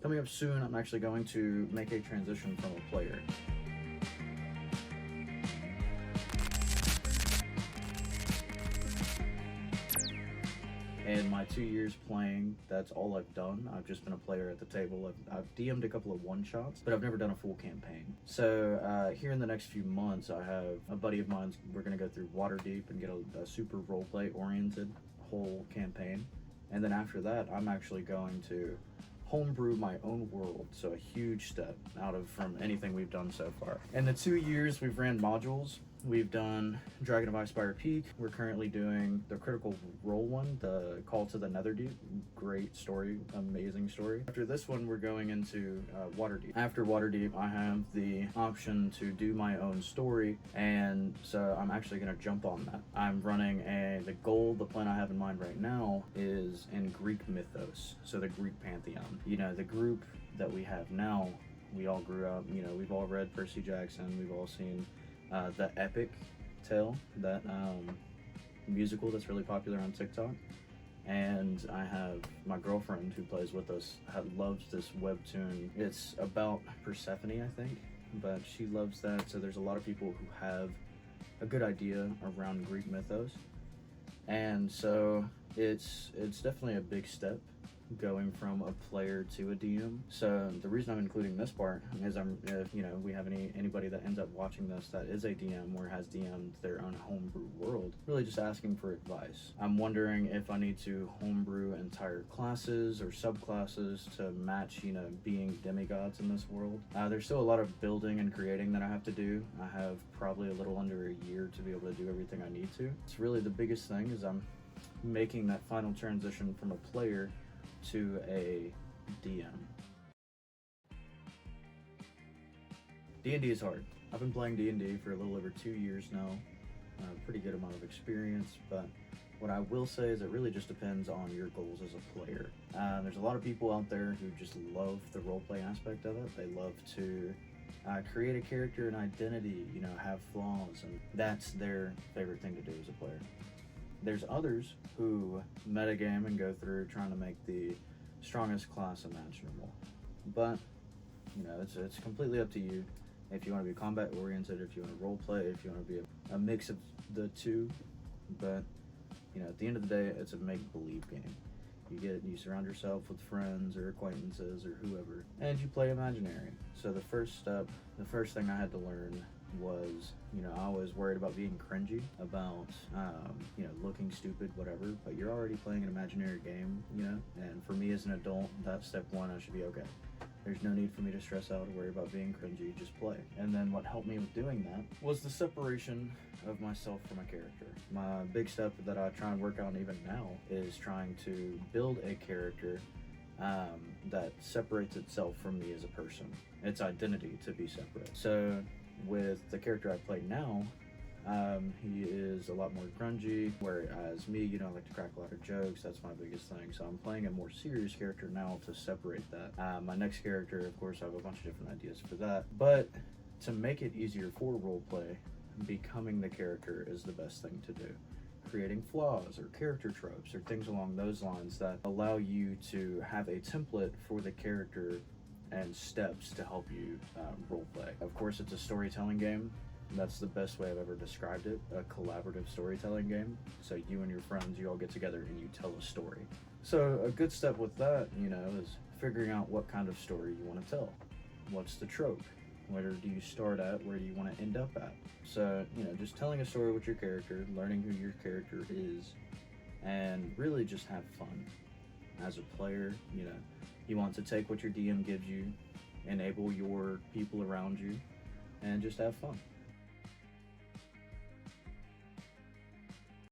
Coming up soon, I'm actually going to make a transition from a player. In my 2 years playing, that's all I've done. I've just been a player at the table. I've DM'd a couple of one-shots, but I've never done a full campaign. So here in the next few months, I have a buddy of mine. We're going to go through Waterdeep and get a super roleplay-oriented whole campaign. And then after that, I'm actually going to homebrew my own world. So a huge step from anything we've done so far. In the 2 years, we've ran modules. We've done Dragon of Icespire Peak. We're currently doing the Critical Role one, the Call to the Netherdeep. Great story, amazing story. After this one, we're going into Waterdeep. After Waterdeep, I have the option to do my own story, and so I'm actually gonna jump on that. I'm running the plan I have in mind right now is in Greek mythos, so the Greek pantheon. You know, the group that we have now, we all grew up, you know, we've all read Percy Jackson, we've all seen the epic tale, that musical that's really popular on TikTok. And I have my girlfriend who plays with us, loves this webtoon. It's about Persephone, I think, but she loves that. So there's a lot of people who have a good idea around Greek mythos. And so it's definitely a big step going from a player to a DM. So the reason I'm including this part is if you know, we have anybody that ends up watching this that is a DM or has DM'd their own homebrew world, really just asking for advice. I'm wondering if I need to homebrew entire classes or subclasses to match, you know, being demigods in this world. There's still a lot of building and creating that I have to do. I have probably a little under a year to be able to do everything I need to. It's really the biggest thing is I'm making that final transition from a player to a DM. D&D is hard. I've been playing D&D for a little over 2 years now. A pretty good amount of experience, but what I will say is it really just depends on your goals as a player. There's a lot of people out there who just love the roleplay aspect of it. They love to create a character and identity, you know, have flaws, and that's their favorite thing to do as a player. There's others who metagame and go through trying to make the strongest class imaginable. But, you know, it's completely up to you. If you want to be combat oriented, if you want to role play, if you want to be a mix of the two. But, you know, at the end of the day, it's a make-believe game. You surround yourself with friends or acquaintances or whoever, and you play imaginary. So the first thing I had to learn was, you know, I was worried about being cringy, about, you know, looking stupid, whatever, but you're already playing an imaginary game, you know, and for me as an adult, that's step one. I should be okay. There's no need for me to stress out or worry about being cringy, just play. And then what helped me with doing that was the separation of myself from a character. My big step that I try and work on even now is trying to build a character that separates itself from me as a person. Its identity to be separate. So with the character I play now, he is a lot more grungy, whereas me, you know, I like to crack a lot of jokes. That's my biggest thing. So I'm playing a more serious character now to separate that. My next character, of course, I have a bunch of different ideas for that. But to make it easier for roleplay, becoming the character is the best thing to do. Creating flaws or character tropes or things along those lines that allow you to have a template for the character and steps to help you roleplay. Of course, it's a storytelling game. That's the best way I've ever described it, a collaborative storytelling game. So you and your friends, you all get together and you tell a story. So a good step with that, you know, is figuring out what kind of story you want to tell. What's the trope? Where do you start at? Where do you want to end up at? So, you know, just telling a story with your character, learning who your character is, and really just have fun. As a player, you know, you want to take what your DM gives you, enable your people around you, and just have fun.